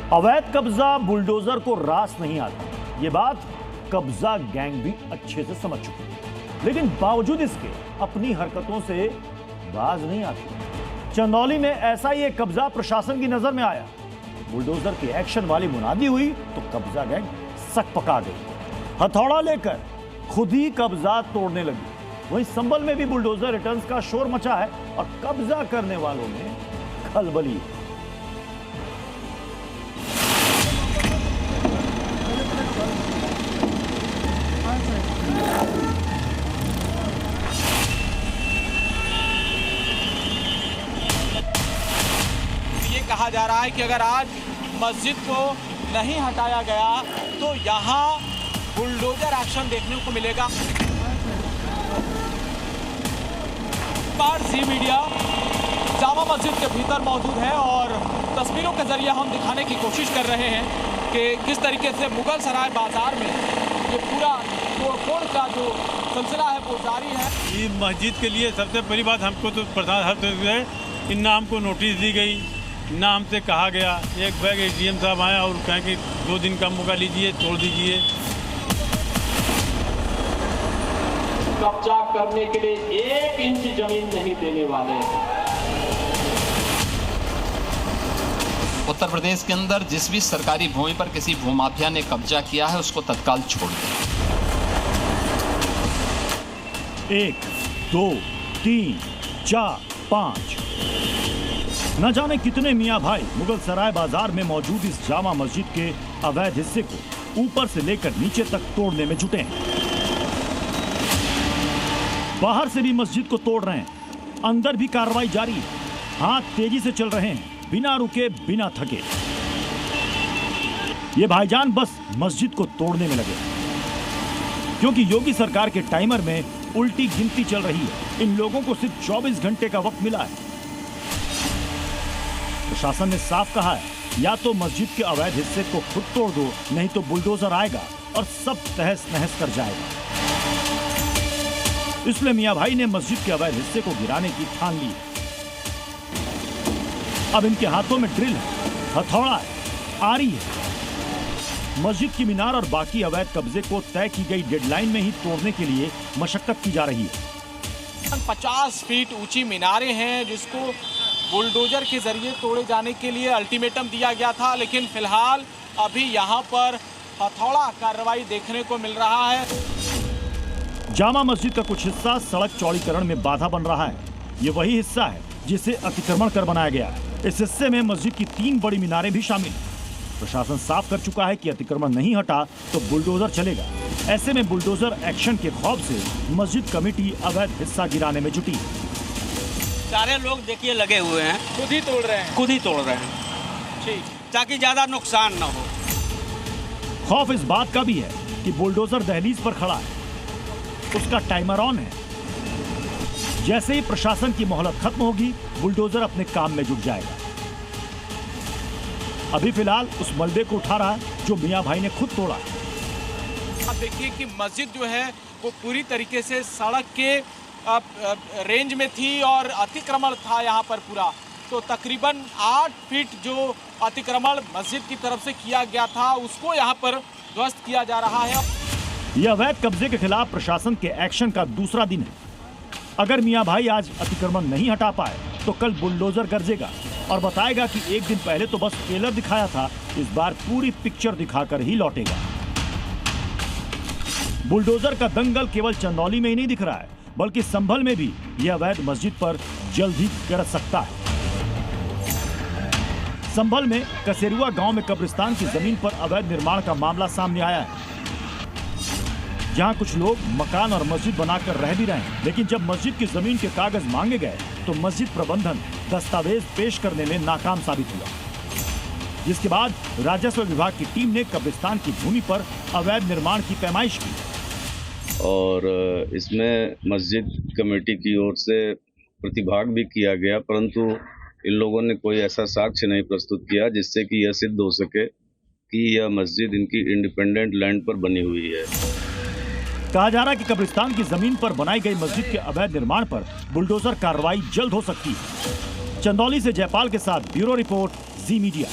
अवैध कब्जा बुलडोजर को रास नहीं आता, ये बात कब्जा गैंग भी अच्छे से समझ चुकी है, लेकिन बावजूद इसके अपनी हरकतों से बाज नहीं आती। चंदौली में ऐसा ही एक कब्जा प्रशासन की नजर में आया। बुलडोजर की एक्शन वाली मुनादी हुई तो कब्जा गैंग सक पका गई, हथौड़ा लेकर खुद ही कब्जा तोड़ने लगी। वहीं संभल में भी बुलडोजर रिटर्न्स का शोर मचा है और कब्जा करने वालों में खलबली है। ये कहा जा रहा है कि अगर आज मस्जिद को नहीं हटाया गया तो यहाँ बुलडोजर एक्शन देखने को मिलेगा। जी मीडिया जामा मस्जिद के भीतर मौजूद है और तस्वीरों के जरिए हम दिखाने की कोशिश कर रहे हैं कि किस तरीके से मुगल सराय बाजार में ये पूरा तोड़फोड़ का जो सिलसिला है वो जारी है। ये मस्जिद के लिए सबसे पहली बात हमको तो प्रधान हर है, इन नाम को नोटिस दी गई, ना हमसे कहा गया। एक बैग एसडीएम साहब आए और कहें कि 2 दिन का मौका लीजिए, तोड़ दीजिए। कब्जा करने के लिए 1 इंच जमीन नहीं देने वाले हैं। उत्तर प्रदेश के अंदर जिस भी सरकारी भूमि पर किसी भूमाफिया ने कब्जा किया है उसको तत्काल छोड़ दें। 1, 2, 3, 4, 5 न जाने कितने मियां भाई मुगल सराय बाजार में मौजूद इस जामा मस्जिद के अवैध हिस्से को ऊपर से लेकर नीचे तक तोड़ने में जुटे हैं। बाहर से भी मस्जिद को तोड़ रहे हैं, अंदर भी कार्रवाई जारी है। हाथ तेजी से चल रहे हैं, बिना रुके बिना थके। ये भाईजान बस मस्जिद को तोड़ने में लगे, क्योंकि योगी सरकार के टाइमर में उल्टी गिनती चल रही है। इन लोगों को सिर्फ 24 घंटे का वक्त मिला है। प्रशासन ने साफ कहा है, या तो मस्जिद के अवैध हिस्से को खुद तोड़ दो, नहीं तो बुलडोजर आएगा और सब तहस नहस कर जाएगा। इसलिए मियां भाई ने मस्जिद के अवैध हिस्से को गिराने की ठान ली। अब इनके हाथों में ड्रिल है, हथौड़ा है, आरी है। मस्जिद की मीनार और बाकी अवैध कब्जे को तय की गई डेडलाइन में ही तोड़ने के लिए मशक्कत की जा रही है। 50 फीट ऊंची मीनारें हैं जिसको बुलडोजर के जरिए तोड़े जाने के लिए अल्टीमेटम दिया गया था, लेकिन फिलहाल अभी यहाँ पर हथौड़ा कार्रवाई देखने को मिल रहा है। जामा मस्जिद का कुछ हिस्सा सड़क चौड़ीकरण में बाधा बन रहा है। ये वही हिस्सा है जिसे अतिक्रमण कर बनाया गया है। इस हिस्से में मस्जिद की 3 बड़ी मीनारें भी शामिल हैं। प्रशासन साफ कर चुका है कि अतिक्रमण नहीं हटा तो बुलडोजर चलेगा। ऐसे में बुलडोजर एक्शन के खौफ से मस्जिद कमेटी अवैध हिस्सा गिराने में जुटी है। सारे लोग देखिए लगे हुए हैं, खुद ही तोड़ रहे हैं। खुद ही तोड़ रहे हैं, ठीक, ताकि ज्यादा नुकसान न हो। खौफ इस बात का भी है कि बुलडोजर दहलीज पर खड़ा है, उसका टाइमर ऑन है। जैसे ही प्रशासन की मोहलत खत्म होगी, बुलडोजर अपने काम में जुट जाएगा। अभी फिलहाल उस मलबे को उठा रहा है जो मियां भाई ने खुद तोड़ा है। आप देखिए कि मस्जिद जो है वो पूरी तरीके से सड़क के रेंज में थी और अतिक्रमण था यहाँ पर पूरा। तो तकरीबन 8 फीट जो अतिक्रमण मस्जिद की तरफ से किया गया था उसको यहाँ पर ध्वस्त किया जा रहा है। यह अवैध कब्जे के खिलाफ प्रशासन के एक्शन का दूसरा दिन है। अगर मियां भाई आज अतिक्रमण नहीं हटा पाए तो कल बुलडोजर गरजेगा और बताएगा कि एक दिन पहले तो बस ट्रेलर दिखाया था, इस बार पूरी पिक्चर दिखाकर ही लौटेगा। बुलडोजर का दंगल केवल चंदौली में ही नहीं दिख रहा है, बल्कि संभल में भी यह अवैध मस्जिद पर जल्द ही गरज सकता है। संभल में कसेरुआ गांव में कब्रिस्तान की जमीन पर अवैध निर्माण का मामला सामने आया है, जहां कुछ लोग मकान और मस्जिद बनाकर रह भी रहे हैं। लेकिन जब मस्जिद की जमीन के कागज मांगे गए तो मस्जिद प्रबंधन दस्तावेज पेश करने में नाकाम साबित हुआ, जिसके बाद राजस्व विभाग की टीम ने कब्रिस्तान की भूमि पर अवैध निर्माण की पैमाइश की। और इसमें मस्जिद कमेटी की ओर से प्रतिभाग भी किया गया, परंतु इन लोगों ने कोई ऐसा साक्ष्य नहीं प्रस्तुत किया जिससे कि यह सिद्ध हो सके कि यह मस्जिद इनकी इंडिपेंडेंट लैंड पर बनी हुई है। कहा जा रहा है कि कब्रिस्तान की जमीन पर बनाई गई मस्जिद के अवैध निर्माण पर बुलडोजर कार्रवाई जल्द हो सकती है। चंदौली से जयपाल के साथ ब्यूरो रिपोर्ट, जी मीडिया।